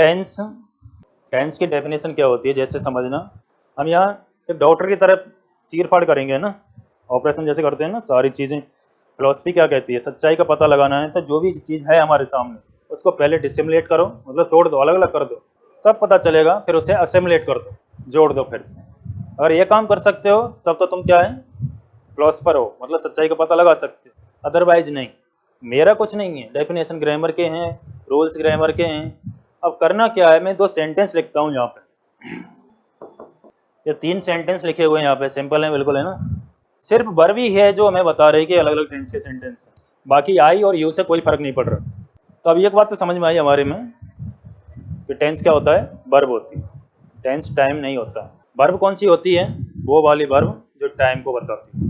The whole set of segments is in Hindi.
टेंस टेंस की डेफिनेशन क्या होती है, जैसे समझना, हम यहाँ एक डॉक्टर की तरह चीर फाड़ करेंगे ना, ऑपरेशन जैसे करते हैं ना, सारी चीज़ें। फिलोसफी क्या कहती है, सच्चाई का पता लगाना है तो जो भी चीज़ है हमारे सामने उसको पहले डिसिमुलेट करो, मतलब तोड़ दो, अलग अलग कर दो, तब पता चलेगा, फिर उसे असेमुलेट कर दो, जोड़ दो फिर से। अगर ये काम कर सकते हो तब तो तुम क्या है, फिलोसफर हो, मतलब सच्चाई का पता लगा सकते हो, अदरवाइज नहीं। मेरा कुछ नहीं है, डेफिनेशन ग्रामर के हैं, रूल्स ग्रामर के हैं। अब करना क्या है, मैं 2 सेंटेंस लिखता हूँ यहाँ पे, ये 3 सेंटेंस लिखे हुए हैं यहाँ पे, सिंपल है बिल्कुल, है ना। सिर्फ वर्ब ही है जो हमें बता रही है कि अलग अलग टेंस के सेंटेंस हैं, बाकी आई और यू से कोई फर्क नहीं पड़ रहा। तो अब एक बात तो समझ में आई हमारे में कि टेंस क्या होता है, वर्ब होती है, टेंस टाइम नहीं होता। वर्ब कौन सी होती है, वो वाली वर्ब जो टाइम को बताती है।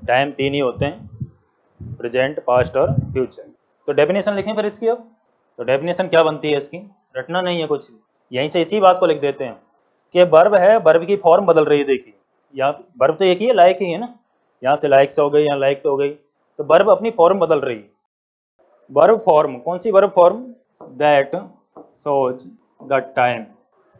टाइम 3 ही होते हैं, प्रेजेंट, पास्ट और फ्यूचर। तो डेफिनेशन लिखें फिर इसकी। अब तो डेफिनेशन क्या बनती है इसकी, रटना नहीं है कुछ, यहीं से इसी बात को लिख देते हैं कि वर्ब है, वर्ब की फॉर्म बदल रही है। देखिए यहाँ वर्ब तो एक ही है, लाइक ही है ना, यहाँ से लाइक से हो गई, यहाँ लाइक तो हो गई, तो वर्ब अपनी फॉर्म बदल रही है। वर्ब फॉर्म कौन सी, verb form that shows the time,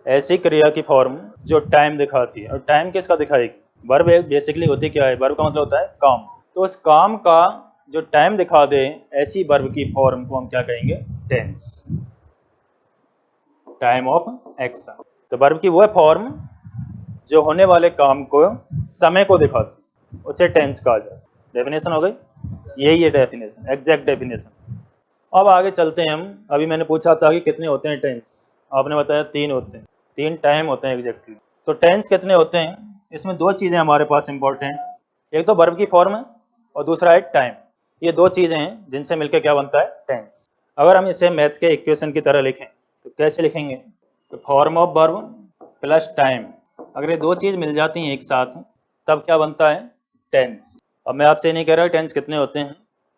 ऐसी क्रिया की फॉर्म जो टाइम दिखाती है। और टाइम किसका दिखाएगी, वर्ब बेसिकली होती क्या है, वर्ब का मतलब होता है काम, तो उस काम का जो टाइम दिखा दे, ऐसी वर्ब की फॉर्म को हम क्या कहेंगे, टेंस, टाइम ऑफ एक्शन। तो वर्ब की वो फॉर्म जो होने वाले काम को, समय को दिखाती, उसे टेंस कहा जाए। डेफिनेशन हो गई, यही है डेफिनेशन, एग्जैक्ट डेफिनेशन। अब आगे चलते हैं हम। अभी मैंने पूछा था कि कितने होते हैं टेंस, आपने बताया 3 होते हैं, 3 टाइम होते हैं एग्जैक्टली। तो टेंस कितने होते हैं, इसमें 2 चीज़ें हमारे पास इंपॉर्टेंट, एक तो वर्ब की फॉर्म है और दूसरा है टाइम। ये 2 चीज़ें हैं जिनसे मिलकर क्या बनता है, टेंस। अगर हम इसे मैथ के इक्वेशन की तरह लिखें तो कैसे लिखेंगे, तो form of verb plus time, अगर ये 2 चीज़ मिल जाती हैं एक साथ तब क्या बनता है, टेंस। अब मैं आपसे नहीं कह रहा टेंस कितने होते हैं,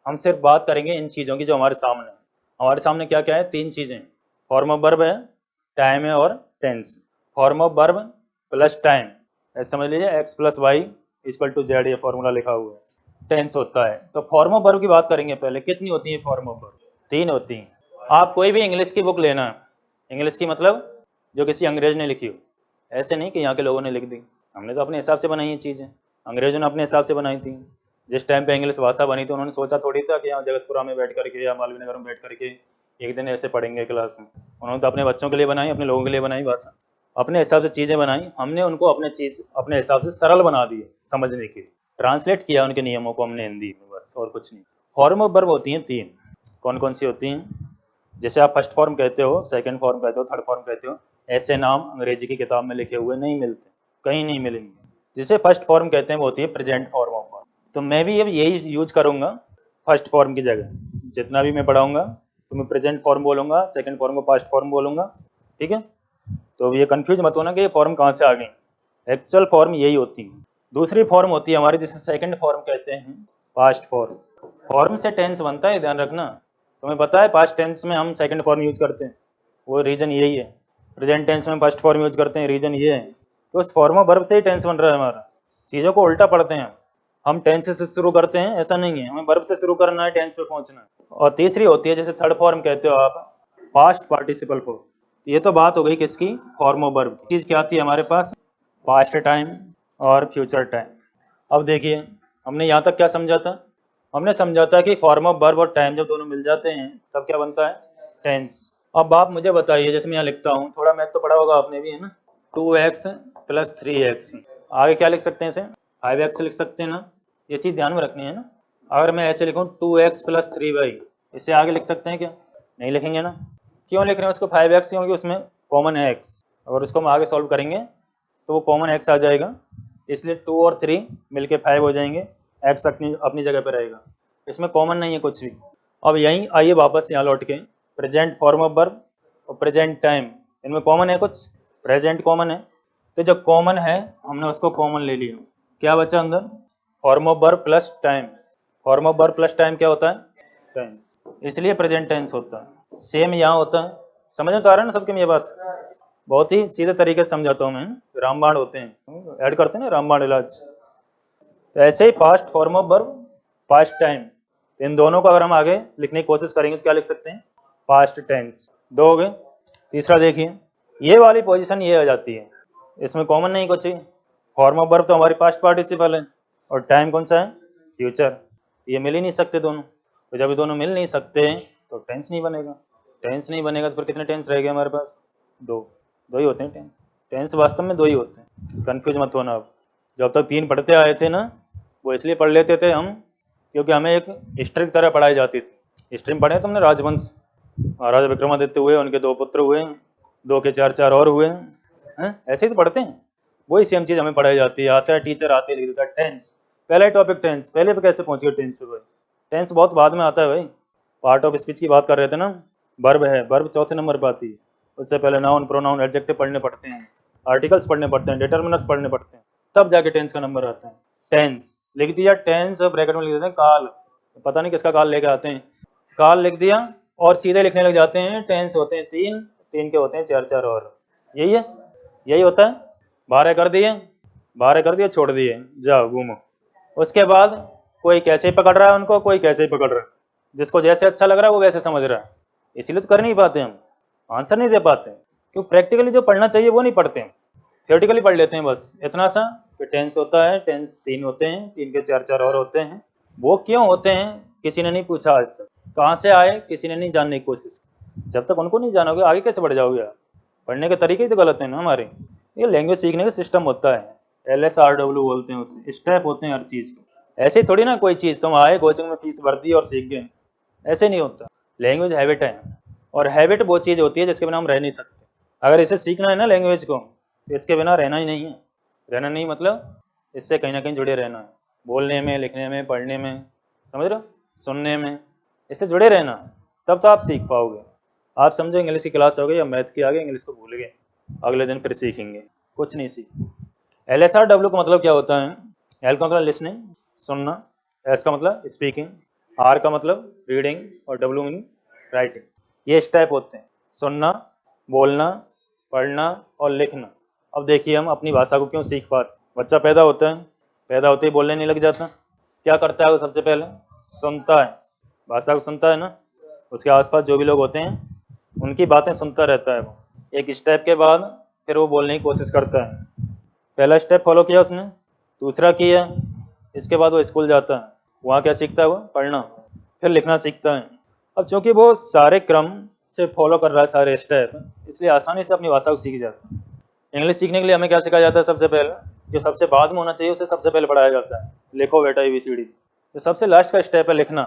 हम सिर्फ बात करेंगे इन चीज़ों की जो हमारे सामने है। हमारे सामने क्या क्या है, 3 चीज़ें, फॉर्म ऑफ वर्ब है, टाइम है और tense. Form of verb plus time, ऐसे समझ लीजिए x plus Y equal to Z, ये फॉर्मूला लिखा हुआ है, टेंस होता है। तो फॉर्म ऑफ वर्ब की बात करेंगे पहले, कितनी होती है फॉर्म ऑफ वर्ब, 3 होती हैं। आप कोई भी इंग्लिश की बुक लेना, इंग्लिश की मतलब जो किसी अंग्रेज ने लिखी हो, ऐसे नहीं कि यहाँ के लोगों ने लिख दी, हमने तो अपने हिसाब से बनाई ये चीज़ें, अंग्रेजों ने अपने हिसाब से बनाई थी। जिस टाइम पे इंग्लिश भाषा बनी थी उन्होंने सोचा थोड़ी था कि यहाँ जगतपुरा में बैठ करके या मालवीय नगर में बैठ करके एक दिन ऐसे पढ़ेंगे क्लास में। उन्होंने तो अपने बच्चों के लिए बनाई, अपने लोगों के लिए बनाई भाषा, अपने हिसाब से चीज़ें बनाई, हमने उनको अपने चीज़ अपने हिसाब से सरल बना दिए समझने के लिए, ट्रांसलेट किया उनके नियमों को हमने हिंदी में, बस और कुछ नहीं। फॉर्म ऑफ वर्ब होती हैं 3, कौन कौन सी होती हैं, जैसे आप फर्स्ट फॉर्म कहते हो, सेकंड फॉर्म कहते हो, थर्ड फॉर्म कहते हो, ऐसे नाम अंग्रेजी की किताब में लिखे हुए नहीं मिलते, कहीं नहीं मिलेंगे। जिसे फर्स्ट फॉर्म कहते हैं वो होती है प्रेजेंट फॉर्म ऑफ वर्ब। तो मैं भी अब यही यूज करूंगा फर्स्ट फॉर्म की जगह, जितना भी मैं पढ़ाऊंगा तो मैं प्रेजेंट फॉर्म बोलूंगा, सेकंड फॉर्म को पास्ट फॉर्म बोलूंगा, ठीक है। तो ये कंफ्यूज मत होना कि ये फॉर्म कहाँ से आ गई, एक्चुअल फॉर्म यही होती है। दूसरी फॉर्म होती है हमारी जिसे सेकंड फॉर्म कहते हैं, पास्ट फॉर्म। फॉर्म से टेंस बनता है, ध्यान रखना, तुम्हें पता है पास्ट टेंस में हम सेकंड फॉर्म यूज करते हैं, वो रीजन यही है। प्रेजेंट टेंस में फर्स्ट फॉर्म यूज करते हैं, रीजन ये है। तो उस फॉर्म ऑफ वर्ब से ही टेंस बन रहा है हमारा, चीज़ों को उल्टा पढ़ते हैं हम टेंस से शुरू करते हैं, ऐसा नहीं है, हमें वर्ब से शुरू करना है, टेंस पे पहुंचना है। और तीसरी होती है जैसे थर्ड फॉर्म कहते हो आप, पास्ट पार्टिसिपल फॉर्म। ये तो बात हो गई किसकी, फॉर्म ऑफ वर्ब की। चीज़ क्या आती है हमारे पास, पास्ट टाइम और फ्यूचर टाइम। अब देखिए हमने यहाँ तक क्या समझा था, हमने समझा था कि फॉर्म ऑफ वर्ब और टाइम जब दोनों मिल जाते हैं तब क्या बनता है, टेंस। अब आप मुझे बताइए, जैसे मैं यहाँ लिखता हूँ, थोड़ा मैथ तो पढ़ा होगा आपने भी, है ना, 2x प्लस 3x, आगे क्या लिख सकते हैं इसे, 5x लिख सकते हैं ना, ये चीज़ ध्यान में रखनी है ना। अगर मैं ऐसे लिखूँ 2x प्लस 3y, इसे आगे लिख सकते हैं क्या, नहीं लिखेंगे ना। क्यों लिख रहे हैं उसको 5x, क्योंकि उसमें कॉमन है x, अगर उसको हम आगे सॉल्व करेंगे तो वो कॉमन x आ जाएगा, इसलिए 2 और 3 मिलके 5 हो जाएंगे, x अपनी जगह पर रहेगा, इसमें कॉमन नहीं है कुछ भी। अब यहीं आइए वापस यहाँ लौट के, प्रेजेंट फॉर्म ऑफ वर्ब और प्रेजेंट टाइम, इनमें कॉमन है कुछ, प्रेजेंट कॉमन है, तो जो कॉमन है हमने उसको कॉमन ले लिया, क्या बचा अंदर, form of verb plus time. Form of verb plus time क्या होता है, टेंस, इसलिए प्रेजेंट टेंस होता है। सेम यहाँ होता है, समझ में तो आ रहा है ना सबके में ये बात, बहुत ही सीधे तरीके से समझाता हूँ मैं, रामबाण होते हैं, ऐड करते हैं ना रामबाण इलाज। तो ऐसे ही past form of verb, past time, इन दोनों को अगर हम आगे लिखने की कोशिश करेंगे तो क्या लिख सकते हैं, पास्ट टेंस। 2 हो गए, तीसरा देखिए, ये वाली पोजीशन ये आ जाती है, इसमें कॉमन नहीं कुछ ही। फॉर्म ऑफ वर्ब तो हमारी पास्ट पार्टिसिपल है और टाइम कौन सा है, फ्यूचर। ये मिल ही नहीं सकते दोनों, तो जब ये दोनों मिल नहीं सकते तो टेंस नहीं बनेगा। टेंस नहीं बनेगा तो फिर कितने टेंस रह गए हमारे पास, दो ही होते हैं टेंस। टेंस वास्तव में दो ही होते हैं, कन्फ्यूज मत होना। अब जब तक 3 पढ़ते आए थे ना, वो इसलिए पढ़ लेते थे हम क्योंकि हमें एक हिस्ट्री की तरह पढ़ाई जाती थी। हिस्ट्री में पढ़े तुमने राजवंश, महाराजा विक्रमादित्य हुए, उनके 2 पुत्र हुए, 2 के 4 और हुए हैं, ऐसे ही तो पढ़ते हैं। वही सेम चीज़ हमें पढ़ाई जाती है। आता है टीचर, आते लिख देता है टेंस, पहला टॉपिक टेंस। पहले पे कैसे पहुंच गए टेंस पे भाई, टेंस बहुत बाद में आता है भाई। पार्ट ऑफ स्पीच की बात कर रहे थे ना, वर्ब है, वर्ब चौथे नंबर पर आती है। उससे पहले नाउन, प्रोनाउन, एडजेक्टिव पढ़ने पड़ते हैं, आर्टिकल्स पढ़ने पड़ते हैं, डिटर्मिनर्स पढ़ने पड़ते हैं, तब जाके टेंस का नंबर आता है। टेंस लिख दिया, टेंस और ब्रैकेट में लिख देते हैं काल, पता नहीं किसका काल लेके आते हैं, काल लिख दिया और सीधे लिखने लग जाते हैं। टेंस होते हैं 3, 3 के होते हैं 4 और, यही है, यही होता है। 12 कर दिए, 12 कर दिए, छोड़ दिए, जाओ घूमो। उसके बाद कोई कैसे ही पकड़ रहा है उनको, कोई कैसे ही पकड़ रहा है, जिसको जैसे अच्छा लग रहा है वो वैसे समझ रहा है। इसीलिए तो कर नहीं पाते हम, आंसर नहीं दे पाते, क्योंकि प्रैक्टिकली जो पढ़ना चाहिए वो नहीं पढ़ते हैं, थियोरेटिकली पढ़ लेते हैं बस इतना सा कि टेंस होता है, टेंस 3 होते हैं, 3 के 4 और होते हैं। वो क्यों होते हैं किसी ने नहीं पूछा आज तक, कहाँ से आए किसी ने नहीं जानने की कोशिश की। जब तक उनको नहीं जानोगे आगे कैसे बढ़ जाओगे आप। पढ़ने के तरीके ही तो गलत है ना हमारे। ये लैंग्वेज सीखने का सिस्टम होता है, LSRW बोलते हैं उसे, स्टेप होते हैं हर चीज़ के। ऐसे थोड़ी ना कोई चीज़ तुम आए कोचिंग में फीस भर दी और सीख गए, ऐसे नहीं होता। लैंग्वेज हैबिट है, और हैबिट वो चीज़ होती है जिसके बिना हम रह नहीं सकते। अगर इसे सीखना है ना लैंग्वेज को, तो इसके बिना रहना ही नहीं है। रहना नहीं मतलब इससे कहीं ना कहीं जुड़े रहना है, बोलने में, लिखने में, पढ़ने में, समझ रहे हो, सुनने में, इससे जुड़े रहना, तब तो आप सीख पाओगे। आप समझो इंग्लिश की क्लास हो गई या मैथ की आ गई, इंग्लिश को भूल गए, अगले दिन फिर सीखेंगे, कुछ नहीं सीख। LSRW का मतलब क्या होता है, L का मतलब लिसनिंग, सुनना, S का मतलब स्पीकिंग, R का मतलब रीडिंग और W मीनिंग राइटिंग। ये स्टेप होते हैं, सुनना, बोलना, पढ़ना और लिखना। अब देखिए हम अपनी भाषा को क्यों सीख पाते। बच्चा पैदा होता है, पैदा होते ही बोलने नहीं लग जाता, क्या करता है वो, सबसे पहले सुनता है, भाषा को सुनता है ना, उसके आसपास जो भी लोग होते हैं उनकी बातें सुनता रहता है वो। एक स्टेप के बाद फिर वो बोलने की कोशिश करता है। पहला स्टेप फॉलो किया उसने, दूसरा किया, इसके बाद वो स्कूल जाता है, वहाँ क्या सीखता है वो, पढ़ना, फिर लिखना सीखता है। अब चूंकि वो सारे क्रम से फॉलो कर रहा है सारे स्टेप, इसलिए आसानी से अपनी भाषा को सीख जाता है। इंग्लिश सीखने के लिए हमें क्या सिखाया जाता है, सबसे पहले जो सबसे बाद में होना चाहिए उसे सबसे पहले पढ़ाया जाता है, लिखो बेटा ABCD। जो सबसे लास्ट का स्टेप है लिखना,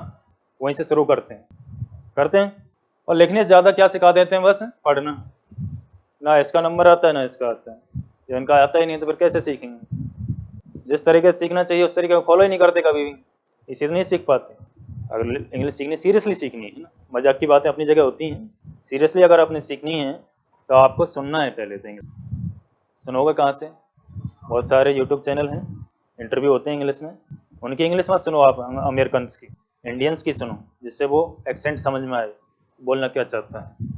वहीं से शुरू करते हैं। और लिखने से ज़्यादा क्या सिखा देते हैं, बस पढ़ना। ना इसका नंबर आता है ना इसका आता है, जब इनका आता ही नहीं तो फिर कैसे सीखेंगे। जिस तरीके से सीखना चाहिए उस तरीके को फॉलो ही नहीं करते कभी भी, इसी से नहीं सीख पाते। अगर इंग्लिश सीखनी, सीरियसली सीखनी है ना, मजाक की बातें अपनी जगह होती हैं, सीरियसली अगर आपने सीखनी है तो आपको सुनना है पहले तो। इंग्लिश सुनोगे कहाँ से, बहुत सारे यूट्यूब चैनल हैं, इंटरव्यू होते हैं इंग्लिश में, उनकी इंग्लिश मत सुनो आप, अमेरिकन की, इंडियंस की सुनो, जिससे वो एक्सेंट समझ में आए, बोलना क्या चाहता है।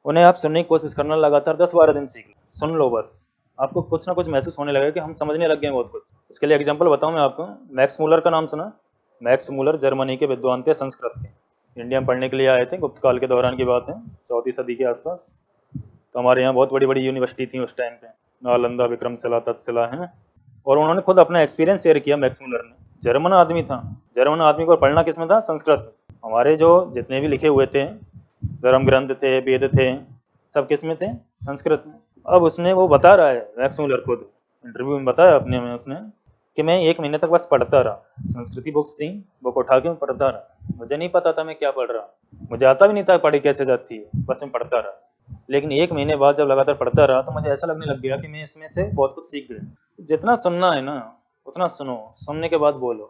उन्हें आप सुनने की कोशिश करना, लगातार 10-12 दिन सीख लो, सुन लो बस, आपको कुछ ना कुछ महसूस होने लगेगा कि हम समझने लग गए बहुत कुछ। इसके लिए एग्जांपल बताऊं मैं आपको, मैक्स मूलर का नाम सुना। मैक्स मूलर जर्मनी के विद्वान थे, संस्कृत के, इंडिया में पढ़ने के लिए आए थे, गुप्त काल के दौरान की बात है, 4वीं सदी के आसपास। तो हमारे यहाँ बहुत बड़ी बड़ी यूनिवर्सिटी थी उस टाइम पे, नालंदा, विक्रमशिला, तक्षशिला है। और उन्होंने खुद अपना एक्सपीरियंस शेयर किया मैक्स मूलर ने। जर्मन आदमी था, जर्मन आदमी को पढ़ना किस में था, संस्कृत। हमारे जो जितने भी लिखे हुए थे धर्म ग्रंथ थे, वेद थे, सब किस में थे, संस्कृत में। अब उसने, वो बता रहा है मैक्स मूलर खुद इंटरव्यू में बताया अपने में उसने, कि मैं 1 महीने तक बस पढ़ता रहा, संस्कृति बुक्स थी, बुक उठा के मैं पढ़ता रहा, मुझे नहीं पता था मैं क्या पढ़ रहा, मुझे आता भी नहीं था पढ़ी कैसे जाती है, बस मैं पढ़ता रहा। लेकिन 1 महीने बाद जब लगातार पढ़ता रहा तो मुझे ऐसा लगने लग गया कि मैं इसमें से बहुत कुछ सीख गया। जितना सुनना है ना उतना सुनो, सुनने के बाद बोलो।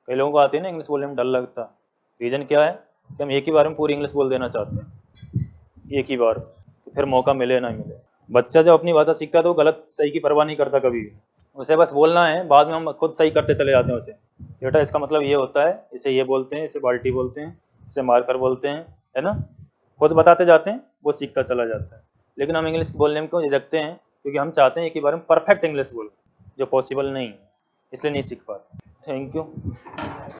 कई लोगों को आती है ना इंग्लिश बोलने में डर लगता, रीज़न क्या है कि हम एक ही बार में पूरी इंग्लिश बोल देना चाहते हैं, एक ही बार, तो फिर मौका मिले ना मिले। बच्चा जब अपनी भाषा सीखता है तो गलत सही की परवाह नहीं करता कभी भी, उसे बस बोलना है, बाद में हम खुद सही करते चले जाते हैं उसे। बेटा इसका मतलब ये होता है, इसे ये बोलते हैं, इसे बाल्टी बोलते हैं, इसे मार्कर बोलते हैं, है ना, खुद बताते जाते हैं, वो सीखता चला जाता है। लेकिन हम इंग्लिश बोलने में क्यों झिझकते हैं, क्योंकि हम चाहते हैं एक ही बार में परफेक्ट इंग्लिश बोलें, जो पॉसिबल नहीं है, इसलिए नहीं सीख पाते। Thank you.